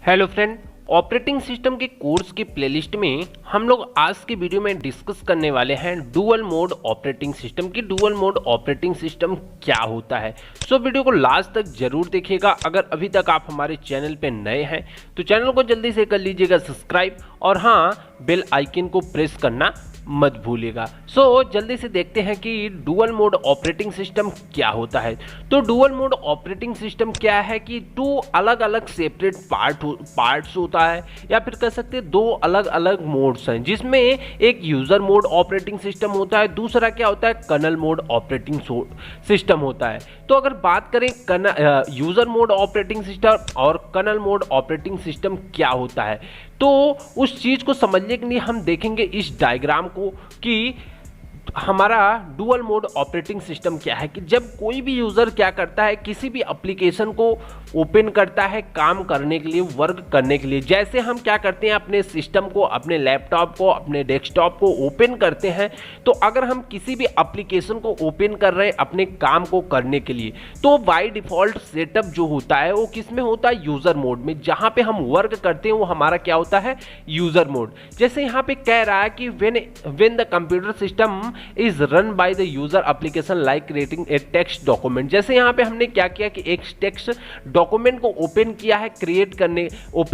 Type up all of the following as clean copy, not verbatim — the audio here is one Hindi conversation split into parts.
हेलो फ्रेंड, ऑपरेटिंग सिस्टम के कोर्स की प्लेलिस्ट में हम लोग आज की वीडियो में डिस्कस करने वाले हैं डुअल मोड ऑपरेटिंग सिस्टम की। डुअल मोड ऑपरेटिंग सिस्टम क्या होता है, सो वीडियो को लास्ट तक जरूर देखिएगा। अगर अभी तक आप हमारे चैनल पे नए हैं तो चैनल को जल्दी से कर लीजिएगा सब्सक्राइब, और हाँ, बेल आइकन को प्रेस करना मत भूलिएगा। सो जल्दी से देखते हैं कि डुअल मोड ऑपरेटिंग सिस्टम क्या होता है। तो डुअल मोड ऑपरेटिंग सिस्टम क्या है कि दो अलग अलग सेपरेट पार्ट्स होता है, या फिर कह सकते हैं दो अलग अलग मोड्स हैं, जिसमें एक यूजर मोड ऑपरेटिंग सिस्टम होता है, दूसरा क्या होता है कर्नल मोड ऑपरेटिंग सिस्टम होता है। तो अगर बात करें यूजर मोड ऑपरेटिंग सिस्टम और कर्नल मोड ऑपरेटिंग सिस्टम क्या होता है, तो उस चीज को समझने के लिए हम देखेंगे इस डायग्राम को कि हमारा डुअल मोड ऑपरेटिंग सिस्टम क्या है। कि जब कोई भी यूज़र क्या करता है, किसी भी एप्लीकेशन को ओपन करता है काम करने के लिए, वर्क करने के लिए, जैसे हम क्या करते हैं अपने सिस्टम को, अपने लैपटॉप को, अपने डेस्कटॉप को ओपन करते हैं, तो अगर हम किसी भी एप्लीकेशन को ओपन कर रहे हैं अपने काम को करने के लिए, तो बाय डिफ़ॉल्ट सेटअप जो होता है वो किस में होता है, यूज़र मोड में। जहाँ पे हम वर्क करते हैं वो हमारा क्या होता है, यूज़र मोड। जैसे यहाँ पे कह रहा है कि when the computer system is run by the user application like creating a text document. जैसे यहाँ पे हमने क्या किया कि एक टेक्स्ट डॉक्यूमेंट को ओपन किया है,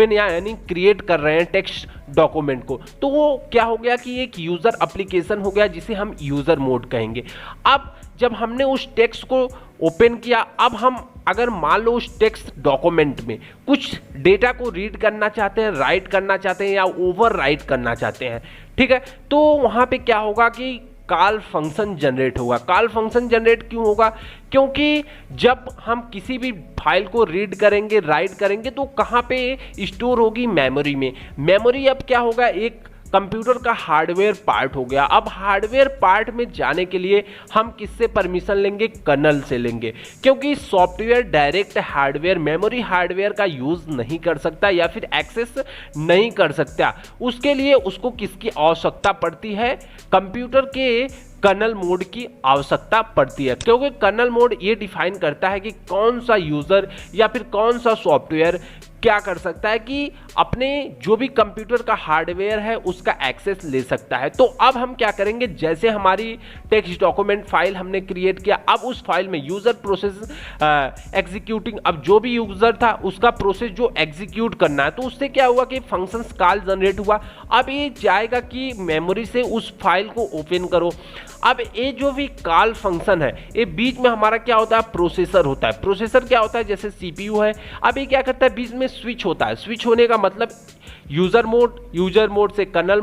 यानी क्रिएट कर रहे हैं टेक्स्ट डॉक्यूमेंट को, तो वो क्या हो गया कि एक यूजर एप्लीकेशन हो गया जिसे हम यूजर मोड कहेंगे। अब जब हमने उस टेक्स्ट को ओपन किया, अब हम अगर मान लो उस टेक्स्ट डॉक्यूमेंट में कुछ डेटा को रीड करना चाहते हैं, राइट करना चाहते हैं, या ओवर राइट करना चाहते हैं, ठीक है, तो वहाँ पे क्या होगा कि कॉल फंक्शन जनरेट होगा। कॉल फंक्शन जनरेट क्यों होगा, क्योंकि जब हम किसी भी फाइल को रीड करेंगे, राइट करेंगे, तो कहाँ पे स्टोर होगी, मेमोरी में। मेमोरी अब क्या होगा, एक कंप्यूटर का हार्डवेयर पार्ट हो गया। अब हार्डवेयर पार्ट में जाने के लिए हम किससे परमिशन लेंगे, कर्नल से लेंगे, क्योंकि software direct hardware, memory hardware का यूज़ नहीं कर सकता या फिर एक्सेस नहीं कर सकता। उसके लिए उसको किसकी आवश्यकता पड़ती है, कंप्यूटर के कर्नल मोड की आवश्यकता पड़ती है, क्योंकि कर्नल मोड ये डिफाइन करता है कि कौन सा यूज़र या फिर कौन सा सॉफ्टवेयर क्या कर सकता है कि अपने जो भी कंप्यूटर का हार्डवेयर है उसका एक्सेस ले सकता है। तो अब हम क्या करेंगे, जैसे हमारी टेक्स्ट डॉक्यूमेंट फाइल हमने क्रिएट किया, अब उस फाइल में यूजर प्रोसेस एग्जीक्यूटिंग, अब जो भी यूजर था उसका प्रोसेस जो एग्जीक्यूट करना है, तो उससे क्या हुआ कि फंक्शंस कॉल जनरेट हुआ। अब ये जाएगा कि मेमोरी से उस फाइल को ओपन करो। अब ये जो भी कॉल फंक्शन है, ये बीच में हमारा क्या होता है, प्रोसेसर होता है। प्रोसेसर क्या होता है, जैसे सीपीयू है, अब ये क्या करता है, बीच में स्विच होता है। स्विच होने का मतलब यूजर मोड से कर्नल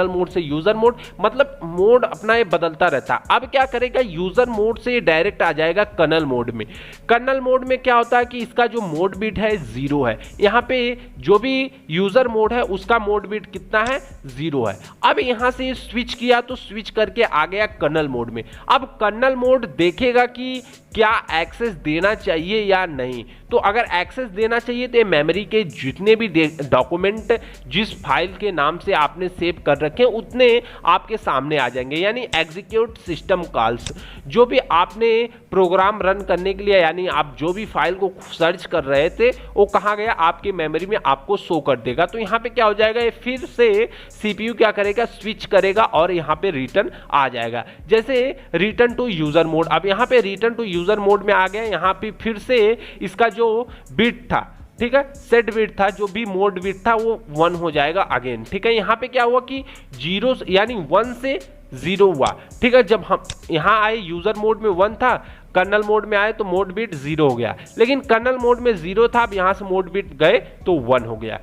मोड से यूजर मोड, मतलब मोड अपना ये बदलता रहता है। अब क्या करेगा, यूजर मोड से डायरेक्ट आ जाएगा कर्नल मोड में। कर्नल मोड में क्या होता है कि इसका जो मोड बिट है 0 है। यहाँ पे जो भी यूजर मोड है उसका मोड बिट कितना है, 0 है। अब यहाँ से स्विच किया तो स्विच करके आ गया कर्नल मोड में। अब कर्नल मोड देखेगा कि क्या एक्सेस देना चाहिए या नहीं। तो अगर एक्सेस देना चाहिए तो मेमोरी के जितने भी डॉक्यूमेंट जिस फाइल के नाम से आपने सेव कर रखे हैं उतने आपके सामने आ जाएंगे, यानी एग्जीक्यूट सिस्टम कॉल्स। जो भी आपने प्रोग्राम रन करने के लिए, यानी आप जो भी फाइल को सर्च कर रहे थे वो कहाँ गया, आपके मेमोरी में आपको शो कर देगा। तो यहाँ पे क्या हो जाएगा, ये फिर से सीपीयू क्या करेगा, स्विच करेगा और यहाँ पे रिटर्न आ जाएगा। जैसे रिटर्न टू यूजर मोड, अब यहाँ पे रिटर्न टू यूजर मोड में आ गया। यहाँ पे फिर से इसका जो बिट था, ठीक है, सेट बिट था, जो भी मोड बिट था वो 1 हो जाएगा अगेन, ठीक है। यहाँ पे क्या हुआ कि 0 यानी 1 से 0 हुआ, ठीक है। जब हम यहाँ आए यूजर मोड में 1 था, कर्नल मोड में आए तो मोड बिट 0 हो गया, लेकिन कर्नल मोड में 0 था, अब यहाँ से मोड बिट गए तो 1 हो गया।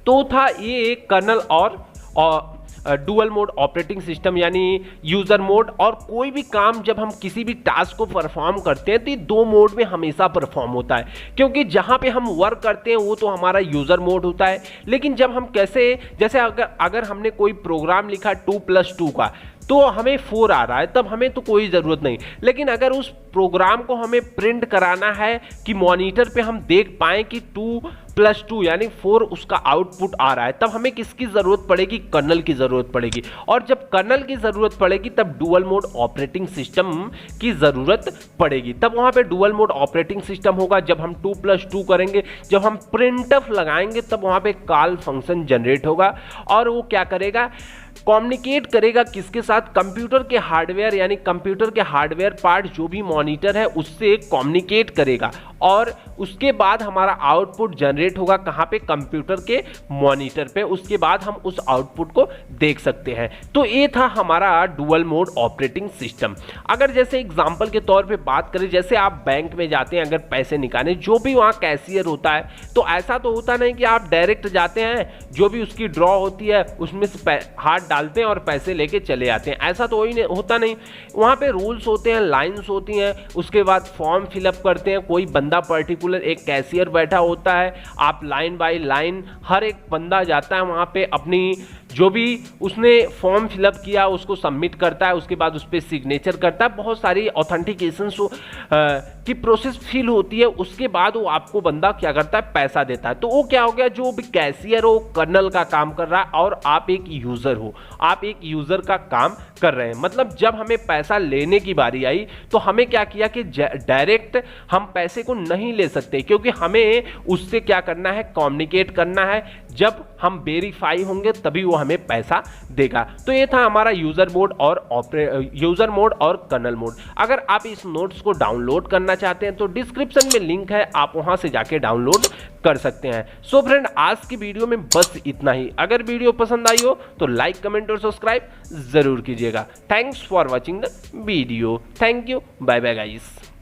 तो था ये कर्नल और डुअल मोड ऑपरेटिंग सिस्टम, यानी यूजर मोड। और कोई भी काम जब हम किसी भी टास्क को परफॉर्म करते हैं तो ये 2 मोड में हमेशा परफॉर्म होता है, क्योंकि जहां पे हम वर्क करते हैं वो तो हमारा यूजर मोड होता है। लेकिन जब हम जैसे अगर हमने कोई प्रोग्राम लिखा 2+2 का, तो हमें 4 आ रहा है, तब हमें तो कोई ज़रूरत नहीं। लेकिन अगर उस प्रोग्राम को हमें प्रिंट कराना है कि मॉनिटर पे हम देख पाएँ कि 2+2 यानी 4 उसका आउटपुट आ रहा है, तब हमें किसकी ज़रूरत पड़ेगी? कर्नल की ज़रूरत पड़ेगी। और जब कर्नल की ज़रूरत पड़ेगी तब डुअल मोड ऑपरेटिंग सिस्टम की ज़रूरत पड़ेगी। तब वहाँ पे डुअल मोड ऑपरेटिंग सिस्टम होगा। जब हम 2+2 करेंगे, जब हम प्रिंटफ लगाएंगे, तब वहाँ पे कॉल फंक्शन जनरेट होगा और वो क्या करेगा? कम्युनिकेट करेगा किसके साथ? कंप्यूटर के हार्डवेयर, यानी कंप्यूटर के हार्डवेयर पार्ट जो भी मॉनिटर है उससे कम्युनिकेट करेगा और उसके बाद हमारा आउटपुट जनरेट होगा कहाँ पे? कंप्यूटर के मॉनिटर पे। उसके बाद हम उस आउटपुट को देख सकते हैं। तो ये था हमारा डुअल मोड ऑपरेटिंग सिस्टम। अगर जैसे एग्जांपल के तौर पे बात करें, जैसे आप बैंक में जाते हैं अगर पैसे निकालने, जो भी वहाँ कैशियर होता है, तो ऐसा तो होता नहीं कि आप डायरेक्ट जाते हैं, जो भी उसकी ड्रॉ होती है उसमें से हाथ डालते हैं और पैसे लेके चले आते हैं। ऐसा तो होता नहीं। वहाँ पे रूल्स होते हैं, लाइंस होती हैं, उसके बाद फॉर्म फिलअप करते हैं। कोई बंदा पर्टिकुलर, एक कैशियर बैठा होता है, आप लाइन बाय लाइन हर एक बंदा जाता है वहाँ पे, अपनी जो भी उसने फॉर्म फिलअप किया उसको सबमिट करता है, उसके बाद उस पर सिग्नेचर करता है। बहुत सारी ऑथेंटिकेशन की प्रोसेस फिल होती है। उसके बाद वो आपको बंदा क्या करता है? पैसा देता है। तो वो क्या हो गया? जो भी कैशियर हो कर्नल का काम कर रहा है और आप एक यूज़र हो, आप एक यूज़र का काम कर रहे हैं। मतलब जब हमें पैसा लेने की बारी आई तो हमें क्या किया कि डायरेक्ट हम पैसे को नहीं ले सकते, क्योंकि हमें उससे क्या करना है? कम्युनिकेट करना है। जब हम वेरीफाई होंगे तभी वो हमें पैसा देगा। तो ये था हमारा यूज़र मोड और कर्नल मोड। अगर आप इस नोट्स को डाउनलोड करना चाहते हैं तो डिस्क्रिप्शन में लिंक है, आप वहां से जाके डाउनलोड कर सकते हैं। सो फ्रेंड, आज की वीडियो में बस इतना ही। अगर वीडियो पसंद आई हो तो लाइक, कमेंट और सब्सक्राइब जरूर कीजिएगा। Thanks for watching the video. Thank you. Bye bye guys.